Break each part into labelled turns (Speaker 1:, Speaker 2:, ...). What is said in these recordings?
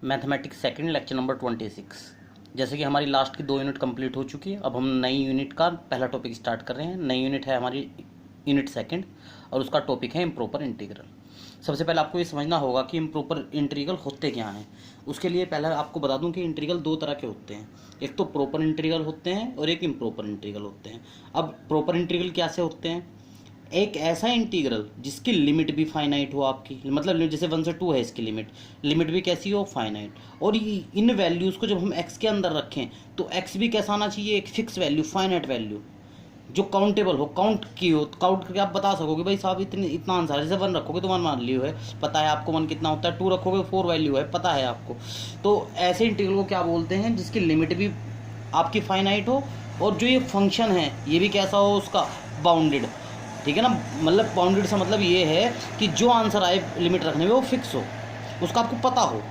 Speaker 1: Mathematics second lecture number 26। जैसे कि हमारी लास्ट की 2 यूनिट कंप्लीट हो चुकी है, अब हम नई यूनिट का पहला टॉपिक स्टार्ट कर रहे हैं। नई यूनिट है हमारी यूनिट सेकंड और उसका टॉपिक है इम्प्रॉपर इंटीग्रल। सबसे पहले आपको ये समझना होगा कि इम्प्रॉपर इंटीग्रल होते क्या हैं। उसके लिए पहले आपको बता दूं कि इंटीग्रल 2 तरह के होते हैं, एक तो प्रॉपर इंटीग्रल होते हैं और एक इम्प्रॉपर इंटीग्रल होते हैं। अब प्रॉपर इंटीग्रल कैसे होते हैं? एक ऐसा इंटीग्रल जिसकी लिमिट भी फाइनाइट हो आपकी, मतलब जैसे 1 से 2 है इसकी लिमिट भी कैसी हो, फाइनाइट। और इन वैल्यूज़ को जब हम x के अंदर रखें तो x भी कैसा आना चाहिए, एक फिक्स वैल्यू, फाइनाइट वैल्यू जो काउंटेबल हो, काउंट की हो। काउंट करके आप बता सकोगे भाई साहब इतना आंसर है। जैसे 1 रखोगे तो 1 मान लियो है, पता है आपको 1 कितना होता है। 2 रखोगे 4 वैल्यू है, पता है आपको। तो ऐसे इंटीग्रल को क्या बोलते हैं? जिसकी लिमिट भी आपकी फाइनाइट हो और जो ये फंक्शन है ये भी कैसा हो, उसका बाउंडेड। ठीक है ना, मतलब बाउंडेड से मतलब ये है कि जो आंसर आए लिमिट रखने में वो फिक्स हो, उसका आपको पता हो,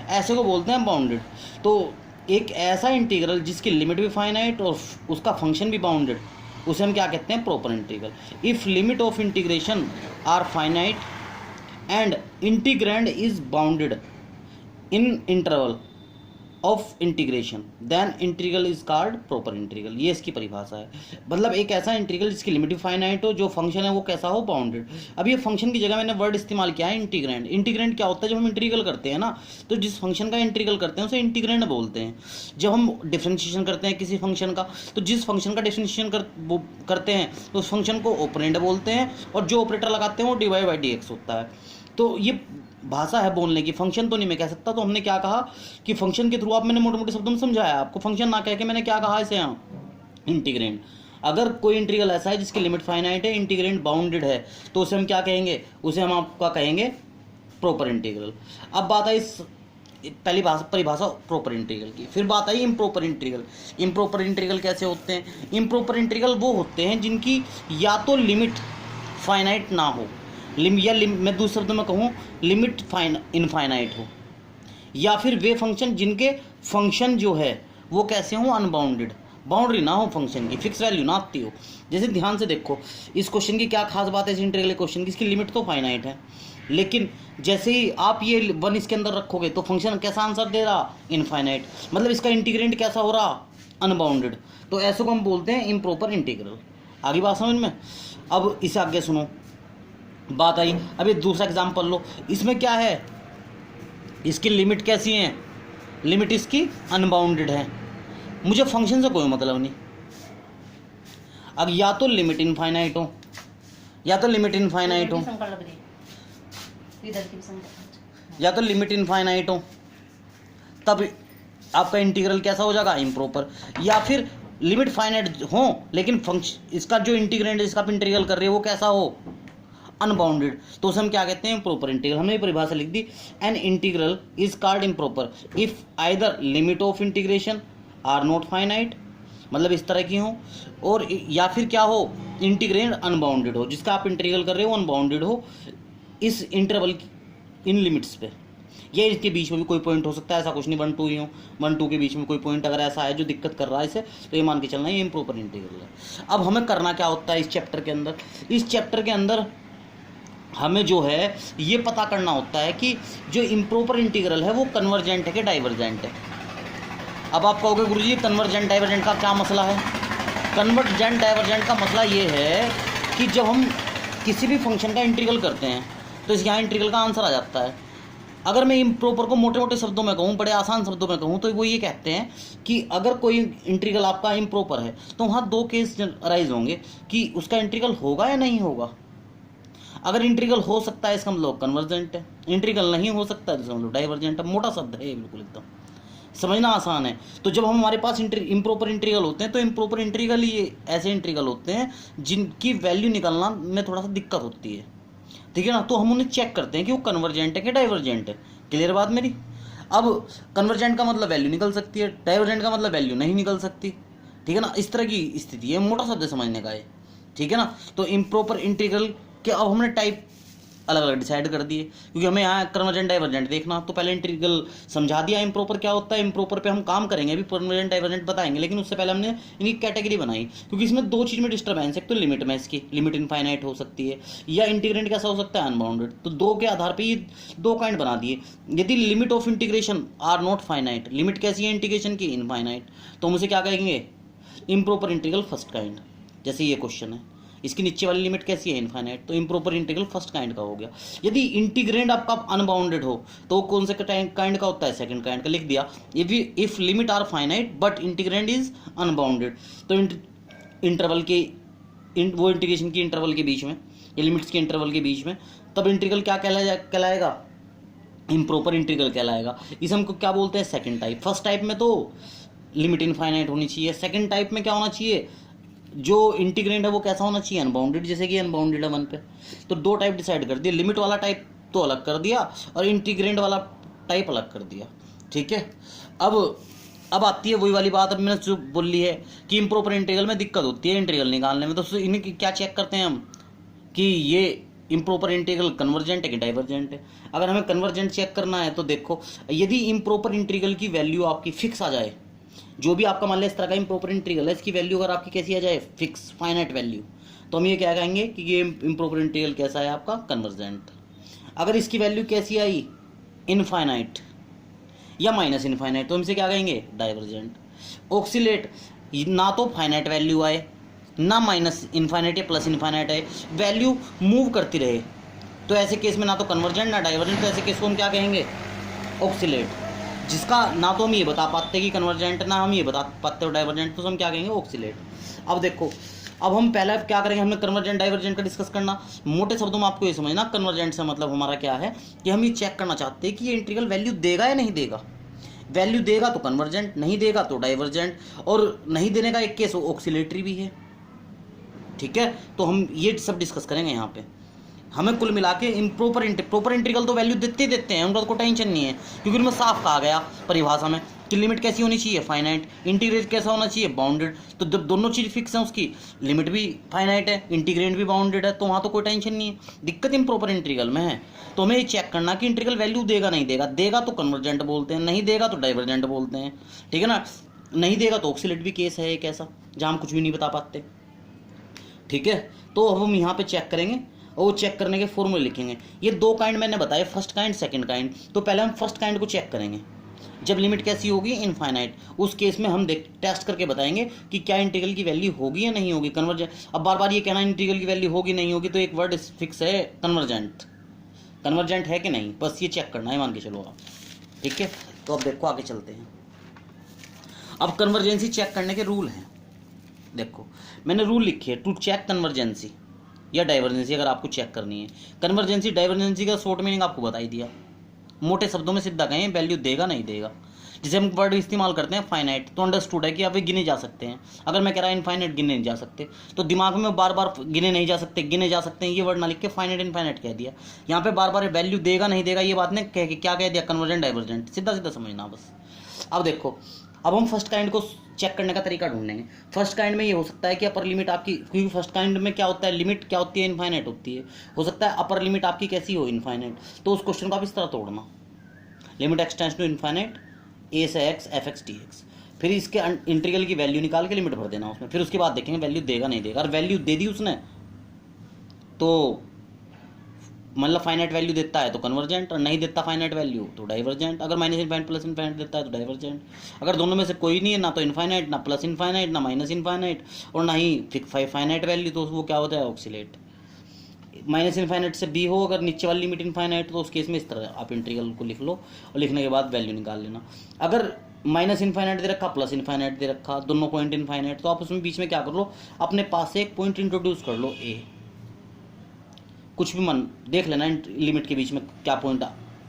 Speaker 1: ऐसे को बोलते हैं बाउंडेड। तो एक ऐसा इंटीग्रल जिसकी लिमिट भी फाइनाइट और उसका फंक्शन भी बाउंडेड, उसे हम क्या कहते हैं? Proper integral. If limit of integration are finite and integrand is bounded in interval of integration then integral is called proper integral. ये इसकी परिभाषा है। मतलब एक ऐसा इंटीग्रल जिसकी लिमिट फाइनाइट हो, जो फंक्शन है वो कैसा हो, बाउंडेड। अब ये फंक्शन की जगह मैंने वर्ड इस्तेमाल किया है इंटीग्रैंड। इंटीग्रैंड क्या होता है? जब हम इंटीग्रल करते हैं ना, तो जिस फंक्शन का इंटीग्रल करते हैं उसे इंटीग्रैंड बोलते हैं। जब हम डिफरेंशिएशन करते हैं किसी फंक्शन का, तो जिस फंक्शन का डिफरेंशिएशन करते हैं तो उस फंक्शन को ऑपरेंड बोलते हैं, और जो ऑपरेटर लगाते हैं वो dy बाई dx होता है। तो ये भाषा है बोलने की, फंक्शन तो नहीं मैं कह सकता। तो हमने क्या कहा कि फंक्शन के थ्रू आप, मैंने मोटे मोटे शब्दों में समझाया आपको। फंक्शन ना कह के मैंने क्या कहा इसे, यहाँ इंटीग्रेंड। अगर कोई इंटीग्रल ऐसा है जिसकी लिमिट फाइनाइट है, इंटीग्रेंड बाउंडेड है, तो उसे हम क्या कहेंगे? उसे हम आपका कहेंगे प्रॉपर इंटीग्रल। अब बात आई पहली परिभाषा प्रॉपर इंटीग्रल की। फिर बात आई इम्प्रॉपर इंटीग्रल। इम्प्रॉपर इंटीग्रल कैसे होते हैं? इम्प्रॉपर इंटीग्रल वो होते हैं जिनकी या तो लिमिट फाइनाइट ना हो, मैं दूसरे शब्दों में कहूँ लिमिट इनफाइनाइट हो, या फिर वे फंक्शन जिनके फंक्शन जो है वो कैसे हो, अनबाउंडेड, बाउंड्री ना हो, फंक्शन की फिक्स वैल्यू ना आती हो। जैसे ध्यान से देखो, इस क्वेश्चन की क्या खास बात है, इस इंटीग्रल क्वेश्चन की, इसकी लिमिट तो फाइनाइट है, लेकिन जैसे ही आप ये 1 इसके अंदर रखोगे तो फंक्शन कैसा आंसर दे रहा, इनफाइनाइट। मतलब इसका इंटीग्रेंड कैसा हो रहा, अनबाउंडेड। तो ऐसे को हम बोलते हैं इम्प्रॉपर इंटीग्रल। आगे बात समझ में? अब इसे आगे सुनो, बात आई। अब ये दूसरा एग्जाम्पल लो, इसमें क्या है, इसकी लिमिट कैसी है, लिमिट इसकी अनबाउंडेड है। मुझे फंक्शन से कोई मतलब नहीं। अब या तो लिमिट इनफाइनाइट हो, या तो लिमिट इनफाइनाइट हो, या तो लिमिट इनफाइनाइट हो, तब आपका इंटीग्रल कैसा हो जाएगा, इम्प्रॉपर। या फिर लिमिट फाइनाइट हो लेकिन फंक्शन, इसका जो इंटीग्रेंड जिसका आप इंटीग्रल कर रहे हो वो कैसा हो, अनबाउंडेड, तो उसे हम क्या कहते हैं, इम्प्रॉपर इंटीग्रल। हमने परिभाषा लिख दी, an integral is called improper if either limit of integration are not finite, मतलब इस तरह की हो, और या फिर क्या हो, इंटीग्रेंड अनबाउंडेड हो, जिसका आप इंटीग्रल कर रहे हो अनबाउंडेड हो इस इंटरवल इन लिमिट्स पे। ये इसके बीच में भी कोई पॉइंट हो सकता है, ऐसा कुछ नहीं 1 2 ही हो, 1 2 के बीच में कोई पॉइंट अगर ऐसा है जो दिक्कत कर रहा है इसे, तो ये मान के चलना ये इम्प्रॉपर इंटीग्रल है। अब हमें करना क्या होता है इस चैप्टर के अंदर? इस चैप्टर के अंदर हमें जो है ये पता करना होता है कि जो इम्प्रॉपर इंटीग्रल है वो कन्वर्जेंट है कि डाइवर्जेंट है। अब आप कहोगे गुरुजी कन्वर्जेंट डाइवर्जेंट का क्या मसला है? कन्वर्जेंट डाइवर्जेंट का मसला ये है कि जब हम किसी भी फंक्शन का इंटीग्रल करते हैं तो यहाँ इंटीग्रल का आंसर आ जाता है। अगर मैं इम्प्रॉपर को मोटे मोटे शब्दों में कहूँ, बड़े आसान शब्दों में कहूँ, तो वो ये कहते हैं कि अगर कोई इंटीग्रल आपका इम्प्रॉपर है तो वहाँ 2 केस अराइज होंगे कि उसका इंटीग्रल होगा या नहीं होगा। अगर इंटीग्रल हो सकता है इसका मतलब कन्वर्जेंट है, इंटीग्रल नहीं हो सकता है इसका मतलब डाइवर्जेंट है। मोटा शब्द है बिल्कुल, एकदम समझना आसान है। तो जब हमारे पास इम्प्रॉपर इंटीग्रल होते हैं तो इम्प्रॉपर इंटीग्रल ये ऐसे इंटीग्रल होते हैं जिनकी वैल्यू निकालना में थोड़ा सा दिक्कत होती है, ठीक है ना। तो हम उन्हें चेक करते हैं कि वो कन्वर्जेंट है कि डाइवर्जेंट है। क्लियर बात मेरी? अब कन्वर्जेंट का मतलब वैल्यू निकल सकती है, डाइवर्जेंट का मतलब वैल्यू नहीं निकल सकती, ठीक है ना। इस तरह की स्थिति है, मोटा शब्द समझने का है, ठीक है ना। तो इम्प्रॉपर इंटीग्रल के अब हमने टाइप अलग अलग डिसाइड कर दिए, क्योंकि हमें यहाँ कन्वर्जेंट डाइवर्जेंट देखना, तो पहले इंटीग्रल समझा दिया इम्प्रॉपर क्या होता है। इम्प्रॉपर पे हम काम करेंगे, अभी कन्वर्जेंट डाइवर्जेंट बताएंगे, लेकिन उससे पहले हमने इनकी कैटेगरी बनाई, क्योंकि इसमें दो चीज़ में डिस्टर्बेंस है। तो लिमिट में इसकी लिमिट इनफाइनाइट हो सकती है, या इंटीग्रेंड कैसा हो सकता है, अनबाउंडेड। तो दो के आधार पर ये दो काइंड बना दिए। यदि limit of integration are not finite, limit कैसी है इंटीग्रेशन की, इनफाइनाइट, तो हम उसे क्या कहेंगे, इम्प्रॉपर इंटीग्रल फर्स्ट काइंड। जैसे ये क्वेश्चन है, इसकी नीचे वाली लिमिट कैसी है, इनफाइनाइट, तो इम्प्रॉपर इंटीग्रल फर्स्ट काइंड का हो गया। यदि इंटीग्रेंड आपका अनबाउंडेड हो तो कौन से काइंड का होता है, सेकंड काइंड का। लिख दिया, if limit are finite but integrand is unbounded, तो इंटरवल के वो इंटीग्रेशन की इंटरवल के बीच में या लिमिट्स के इंटरवल के बीच में, तब इंटीग्रल क्या कहलाएगा, इम्प्रॉपर इंटीग्रल कहलाएगा। इसे हमको क्या बोलते हैं, सेकंड टाइप। फर्स्ट टाइप में तो लिमिट इनफाइनाइट होनी चाहिए, सेकंड टाइप में क्या होना चाहिए, जो इंटीग्रेंड है वो कैसा होना चाहिए, अनबाउंडेड, जैसे कि अनबाउंडेड है 1 पे। तो दो टाइप डिसाइड कर दिए, लिमिट वाला टाइप तो अलग कर दिया और इंटीग्रेंड वाला टाइप अलग कर दिया। ठीक है, अब आती है वही वाली बात, अब मैंने जो बोल ली है कि इम्प्रॉपर इंटीग्रल में दिक्कत होती है इंटीग्रल निकालने में। तो इन्हें क्या चेक करते हैं हम कि ये इम्प्रॉपर इंटीग्रल कन्वर्जेंट है कि डाइवर्जेंट है। अगर हमें कन्वर्जेंट चेक करना है तो देखो, यदि इम्प्रॉपर इंटीग्रल की वैल्यू आपकी फिक्स आ जाए, जो भी आपका मान लिया इस तरह का इम्प्रॉपर इंटीग्रल है, इसकी वैल्यू अगर आपकी कैसी आ जाए, फिक्स फाइनाइट वैल्यू, तो हम ये क्या कहेंगे कि ये इम्प्रॉपर इंटीग्रल कैसा है आपका, कन्वर्जेंट। अगर इसकी वैल्यू कैसी आई, इनफाइनाइट या माइनस इनफाइनाइट, तो हम इसे क्या कहेंगे, डाइवर्जेंट। ऑक्सीलेट, ना तो फाइनाइट वैल्यू आए, ना माइनस इनफाइनाइट या प्लस इनफाइनाइट आए, वैल्यू मूव करती रहे, तो ऐसे केस में ना तो कन्वर्जेंट ना डाइवर्जेंट, तो ऐसे केस को हम क्या कहेंगे, ऑक्सीलेट। जिसका ना तो हम ये बता पाते कि कन्वर्जेंट, ना हम ये बता पाते हो डाइवर्जेंट, तो हम क्या कहेंगे, ऑक्सीलेट। अब देखो, अब हम पहले क्या करेंगे, हमने कन्वर्जेंट डाइवर्जेंट का डिस्कस करना। मोटे शब्दों में आपको ये समझना, कन्वर्जेंट से मतलब हमारा क्या है कि हम ये चेक करना चाहते हैं कि ये इंटीग्रल वैल्यू देगा या नहीं देगा। वैल्यू देगा तो कन्वर्जेंट, नहीं देगा तो डाइवर्जेंट, और नहीं देने का एक केस ऑक्सीलेटरी भी है। ठीक है, तो हम ये सब डिस्कस करेंगे यहाँ पे। हमें कुल मिला के प्रॉपर इंटीग्रल तो वैल्यू देते ही देते हैं, उनका तो टेंशन नहीं है, क्योंकि उनमें साफ कहा गया परिभाषा में कि लिमिट कैसी होनी चाहिए, फाइनाइट, इंटीग्रेट कैसा होना चाहिए, बाउंडेड। तो जब दोनों चीज़ फिक्स हैं, उसकी लिमिट भी फाइनाइट है, इंटीग्रेंड भी बाउंडेड है, तो वहाँ तो कोई टेंशन नहीं है। दिक्कत इम्प्रॉपर इंटीग्रल में है, तो हमें ये चेक करना कि इंटीग्रल वैल्यू देगा नहीं देगा। देगा तो कन्वर्जेंट बोलते हैं, नहीं देगा तो डाइवर्जेंट बोलते हैं। ठीक है ना, नहीं देगा तो ऑक्सीलेट भी केस है एक ऐसा, जहाँ हम कुछ भी नहीं बता पाते। ठीक है, तो अब हम यहाँ पे चेक करेंगे और वो चेक करने के फॉर्मूले लिखेंगे। ये दो काइंड मैंने बताए, फर्स्ट काइंड सेकंड काइंड। तो पहले हम फर्स्ट काइंड को चेक करेंगे, जब लिमिट कैसी होगी, इनफाइनाइट। उस केस में हम टेस्ट करके बताएंगे कि क्या इंटीग्रल की वैल्यू होगी या नहीं होगी, कन्वर्जेंट। अब बार बार ये कहना इंटीग्रल की वैल्यू होगी नहीं होगी, तो एक वर्ड फिक्स है, कन्वर्जेंट है कि नहीं, बस ये चेक करना है, मान के चलो आप। ठीक है, तो अब देखो आगे चलते हैं। अब कन्वर्जेंसी चेक करने के रूल हैं। देखो मैंने रूल लिखे है, टू चेक कन्वर्जेंसी या डाइवर्जेंसी, अगर आपको चेक करनी है कन्वर्जेंसी डाइवर्जेंसी का शॉर्ट मीनिंग आपको बता ही दिया। मोटे शब्दों में सीधा कहें, वैल्यू देगा नहीं देगा। जैसे हम वर्ड इस्तेमाल करते हैं फाइनाइट, तो अंडरस्टूड है कि आप गिने जा सकते हैं। अगर मैं कह रहा इनफाइनाइट गिने नहीं जा सकते, तो दिमाग में बार बार गिने नहीं जा सकते, गिने जा सकते हैं, ये वर्ड ना लिख के फाइनाइट इनफाइनाइट कह दिया। यहाँ पे बार बार वैल्यू देगा नहीं देगा ये बात ने क्या कह दिया, कन्वर्जेंट डाइवर्जेंट, सीधा सीधा समझना बस। अब देखो, अब हम फर्स्ट काइंड को चेक करने का तरीका ढूंढेंगे। फर्स्ट काइंड में ये हो सकता है कि अपर लिमिट आपकी, क्योंकि फर्स्ट काइंड में क्या होता है, लिमिट क्या होती है, इनफाइनाइट होती है। हो सकता है अपर लिमिट आपकी कैसी हो, इनफाइनाइट। तो उस क्वेश्चन को आप इस तरह तोड़ना, लिमिट एक्सटेंड्स टू इनफाइनाइट ए से x F X D x, फिर इसके इंटीग्रल की वैल्यू निकाल के लिमिट भर देना उसमें, फिर उसके बाद देखेंगे वैल्यू देगा नहीं देगा। अगर वैल्यू दे दी उसने तो मतलब फाइनाइट वैल्यू देता है तो कन्वर्जेंट, और नहीं देता फाइनाइट वैल्यू तो डाइवर्जेंट। अगर माइनस इनफाइनाइट प्लस इनफाइनाइट देता है तो डाइवर्जेंट। अगर दोनों में से कोई नहीं है, ना तो इनफाइनाइट, ना प्लस इनफाइनाइट, ना माइनस इनफाइनाइट, और ना ही फाइनाइट वैल्यू, तो वो क्या होता है, ऑक्सीलेट। माइनस इनफाइनाइट से बी हो अगर नीचे वाली लिमिट इनफाइनाइट, तो उस केस में इस तरह आप इंटीग्रल को लिख लो और लिखने के बाद वैल्यू निकाल लेना। अगर माइनस इनफाइनाइट दे रखा, प्लस इनफाइनाइट दे रखा, दोनों पॉइंट इनफाइनाइट, तो आप उसमें बीच में क्या कर लो, अपने पास से एक पॉइंट इंट्रोड्यूस कर लो, ए। कुछ भी मन देख लेना, लिमिट के बीच में क्या पॉइंट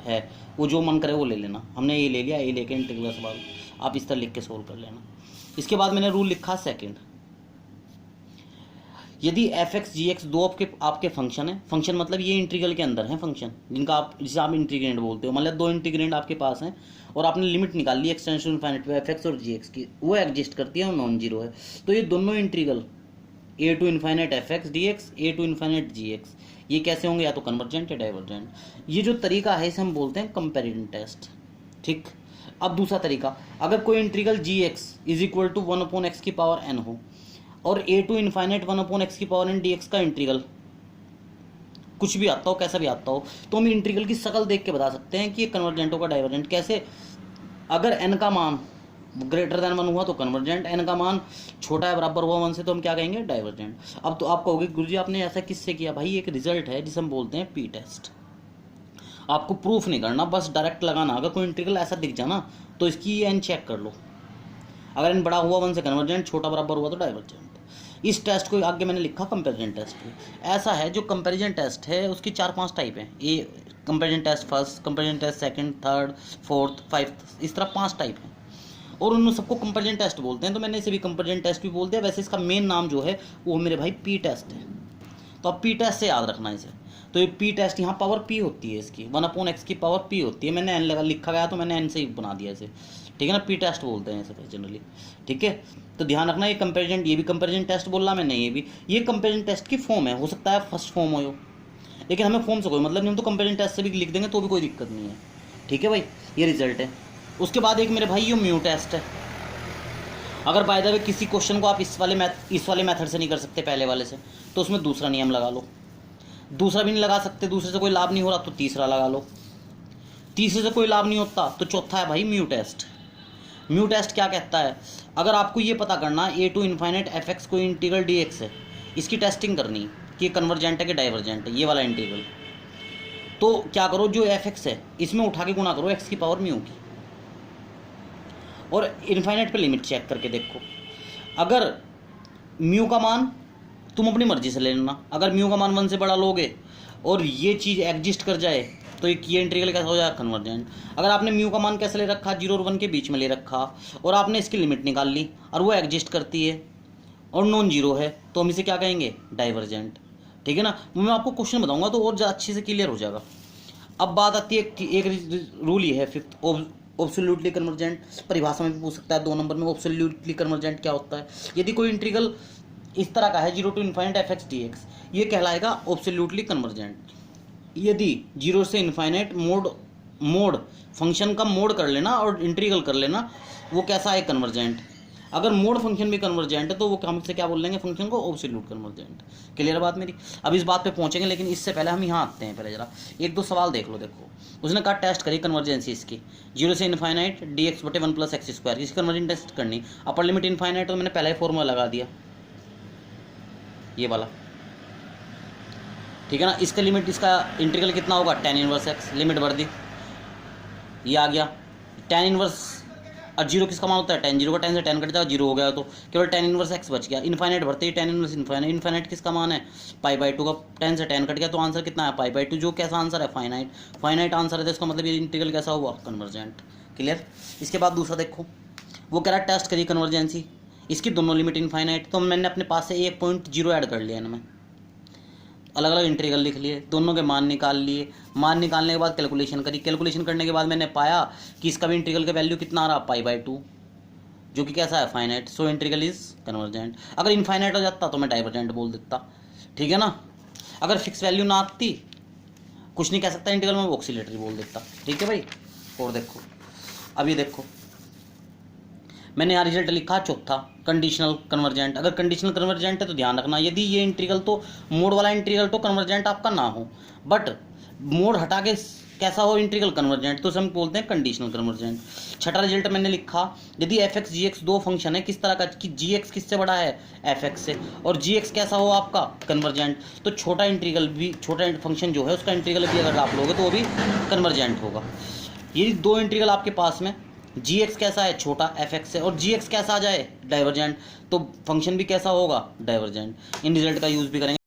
Speaker 1: है, वो जो मन करे वो ले लेना। हमने ये ले लिया, ये लेके इंटीग्रल सवाल आप इस तरह लिख के सोल्व कर लेना। इसके बाद मैंने रूल लिखा सेकंड, यदि एफ एक्स जी एक्स दो आपके फंक्शन है, फंक्शन मतलब ये इंटीग्रल के अंदर है फंक्शन, जिसे आप इंटीग्रेंड बोलते हो, मतलब दो इंटीग्रेंड आपके पास हैं और आपने लिमिट निकाल ली एक्सटेंशन इनफाइनाइट पे एफ एक्स और जी एक्स की, वो एग्जिस्ट करती है और नॉन जीरो है, तो ये दोनों integral A to infinite F X D X, A to infinite G X, ये कैसे होंगे, या तो कन्वर्जेंट या डाइवर्जेंट। ये जो तरीका है इसे हम बोलते हैं कंपैरिजन टेस्ट। ठीक, अब दूसरा तरीका, अगर कोई integral G X is equal to 1/x की पावर n हो और ए टू इन्फाइनाइट 1/x की पावर n dx का इंटीग्रल कुछ भी आता हो, कैसा भी आता हो, तो हम इंटीग्रल की शक्ल देख के बता सकते हैं कि ये कन्वर्जेंट होगा डाइवर्जेंट। कैसे, अगर n का मान ग्रेटर देन 1 हुआ तो कन्वर्जेंट, n का मान छोटा है बराबर हुआ 1 से तो हम क्या कहेंगे, डाइवर्जेंट। अब तो आप कहोगे गुरुजी आपने ऐसा किससे किया, भाई एक रिजल्ट है जिसे हम बोलते हैं पी टेस्ट। आपको प्रूफ नहीं करना, बस डायरेक्ट लगाना। अगर कोई इंटीग्रल ऐसा दिख जाए ना तो इसकी n चेक कर लो, अगर n बड़ा हुआ 1 से कन्वर्जेंट, छोटा बराबर हुआ तो डाइवर्जेंट। इस टेस्ट को आगे मैंने लिखा कंपैरिजन टेस्ट। ऐसा है जो कंपैरिजन टेस्ट है उसकी 4-5 टाइप हैं। ये comparison test first, comparison test second, third, fourth, fifth, इस तरह 5 टाइप हैं और उन सबको कंपैरिजन टेस्ट बोलते हैं। तो मैंने इसे भी कंपैरिजन टेस्ट भी बोलते हैं। वैसे इसका मेन नाम जो है वो मेरे भाई पी टेस्ट है। तो अब पी टेस्ट से याद रखना इसे। तो ये पी टेस्ट, यहाँ पावर पी होती है इसकी, 1/x की पावर पी होती है। मैंने एन लगा लिखा गया तो मैंने एन से ही बना दिया इसे, ठीक है ना। पी टेस्ट बोलते हैं इसे जनरली, ठीक है। तो ध्यान रखना, ये कंपैरिजन, ये भी कंपैरिजन टेस्ट बोला मैंने, ये भी, ये कंपैरिजन टेस्ट की फॉर्म है। हो सकता है फर्स्ट फॉर्म हो, लेकिन हमें फॉर्म से कोई मतलब नहीं, हम तो कंपैरिजन टेस्ट से भी लिख देंगे तो भी कोई दिक्कत नहीं है, ठीक है भाई। ये रिजल्ट है। उसके बाद एक मेरे भाई ये म्यू टेस्ट है। अगर बाय द वे किसी क्वेश्चन को आप इस वाले मेथड से नहीं कर सकते, पहले वाले से, तो उसमें दूसरा नियम लगा लो। दूसरा भी नहीं लगा सकते, दूसरे से कोई लाभ नहीं हो रहा तो तीसरा लगा लो। तीसरे से कोई लाभ नहीं होता तो चौथा है भाई म्यू टेस्ट। म्यू टेस्ट क्या कहता है, अगर आपको ये पता करना ए टू इन्फाइनाइट एफ एक्स कोई इंटीग्रल डी एक्स है, इसकी टेस्टिंग करनी कि ये कन्वर्जेंट है कि डाइवर्जेंट है, ये वाला इंटीग्रल, तो क्या करो, जो एफ एक्स है इसमें उठा के गुणा करो एक्स की पावर म्यू की, और इन्फाइनाइट पे लिमिट चेक करके देखो। अगर म्यू का मान तुम अपनी मर्जी से ले लेना, अगर म्यू का मान 1 से बड़ा लोगे और ये चीज़ एग्जिस्ट कर जाए तो ये इंटीग्रल कैसा हो जाएगा, कन्वर्जेंट। अगर आपने म्यू का मान कैसे ले रखा, 0 और 1 के बीच में ले रखा और आपने इसकी लिमिट निकाल ली और वो एग्जिस्ट करती है और नॉन जीरो है, तो हम इसे क्या कहेंगे, डाइवर्जेंट, ठीक है ना। मैं आपको क्वेश्चन बताऊंगा तो और अच्छे से क्लियर हो जाएगा। अब बात आती है एक रूल ही है फिफ्थ, ऑब्सोल्यूटली कन्वर्जेंट। परिभाषा में भी पूछ सकता है 2 नंबर में, ऑब्सोल्यूटली कन्वर्जेंट क्या होता है। यदि कोई इंटीग्रल इस तरह का है 0 to infinite F X D X, ये कहलाएगा ऑब्सोल्यूटली कन्वर्जेंट। यदि 0 से इन्फाइनाइट मोड फंक्शन का मोड कर लेना और इंटीग्रल कर लेना, वो कैसा है, कन्वर्जेंट। अगर मोड फंक्शन भी कन्वर्जेंट है तो वो हम से क्या बोल लेंगे, फंक्शन को ऑब्सोल्यूट कन्वर्जेंट। क्लियर बात मेरी। अब इस बात पे पहुंचेंगे, लेकिन इससे पहले हम यहाँ आते हैं। पहले जरा 1-2 सवाल देख लो। देखो उसने कहा टेस्ट करी कन्वर्जेंसी इसकी, 0 से इन्फाइनाइट डी एक्स बटे 1 + x², इसकी कन्वर्जेंट टेस्ट करनी। अपर लिमिट इन्फाइनाइट तो मैंने पहले ही फॉर्मूला लगा दिया, ये वाला, ठीक है ना। इसका लिमिट, इसका इंटीग्रल कितना होगा, tan इनवर्स x, लिमिट भर दी, ये आ गया। tan इनवर्स और 0 किसका मान होता है, tan 0 का, tan से tan कट जाएगा, 0 हो गया तो केवल tan इनवर्स x बच गया। इन्फाइनाइट भरते ही tan इनवर्स इन्फाइनाइट किसका मान है, π/2 का, tan से tan कट गया तो आंसर कितना है, π/2, जो कैसा आंसर है, फाइनाइट आंसर है। तो इसका मतलब ये इंटीग्रल कैसा हुआ, कन्वर्जेंट। क्लियर। इसके बाद दूसरा देखो, वो कह रहा है टेस्ट करिए कन्वर्जेंसी, इसकी दोनों लिमिट इन्फाइनाइट। तो मैंने अपने पास से 1.0 ऐड कर लिया इनमें, अलग अलग इंटीग्रल लिख लिए, दोनों के मान निकाल लिए। मान निकालने के बाद कैलकुलेशन करी, कैलकुलेशन करने के बाद मैंने पाया कि इसका भी इंटीग्रल का वैल्यू कितना आ रहा, π/2, जो कि कैसा है, finite. So integral is convergent. अगर इनफाइनाइट हो जाता तो मैं डाइवर्जेंट बोल देता, ठीक है ना। अगर फिक्स वैल्यू ना आती, कुछ नहीं कह सकता इंटीग्रल में, ऑक्सीलेटरी बोल देता, ठीक है भाई। और देखो, अभी देखो मैंने यहाँ रिजल्ट लिखा चौथा, कंडीशनल कन्वर्जेंट। अगर कंडीशनल कन्वर्जेंट है तो ध्यान रखना, यदि ये इंटीग्रल तो मोड वाला इंटीग्रल तो कन्वर्जेंट आपका ना हो, बट मोड हटा के कैसा हो इंटीग्रल कन्वर्जेंट, तो हम बोलते हैं कंडीशनल कन्वर्जेंट। छठा रिजल्ट मैंने लिखा, यदि एफ एक्स जी एक्स दो फंक्शन है किस तरह का, कि जी एक्स किससे बड़ा है, एफ एक्स से, और जी एक्स कैसा हो आपका, कन्वर्जेंट, तो छोटा इंटीग्रल भी, छोटा फंक्शन जो है उसका इंटीग्रल भी अगर आप लोगे तो वो भी कन्वर्जेंट होगा। ये दो इंटीग्रल आपके पास में, जी एक्स कैसा है, छोटा एफ एक्स है, और जी एक्स कैसा आ जाए, डाइवर्जेंट, तो फंक्शन भी कैसा होगा, डाइवर्जेंट। इन रिजल्ट का यूज़ भी करेंगे।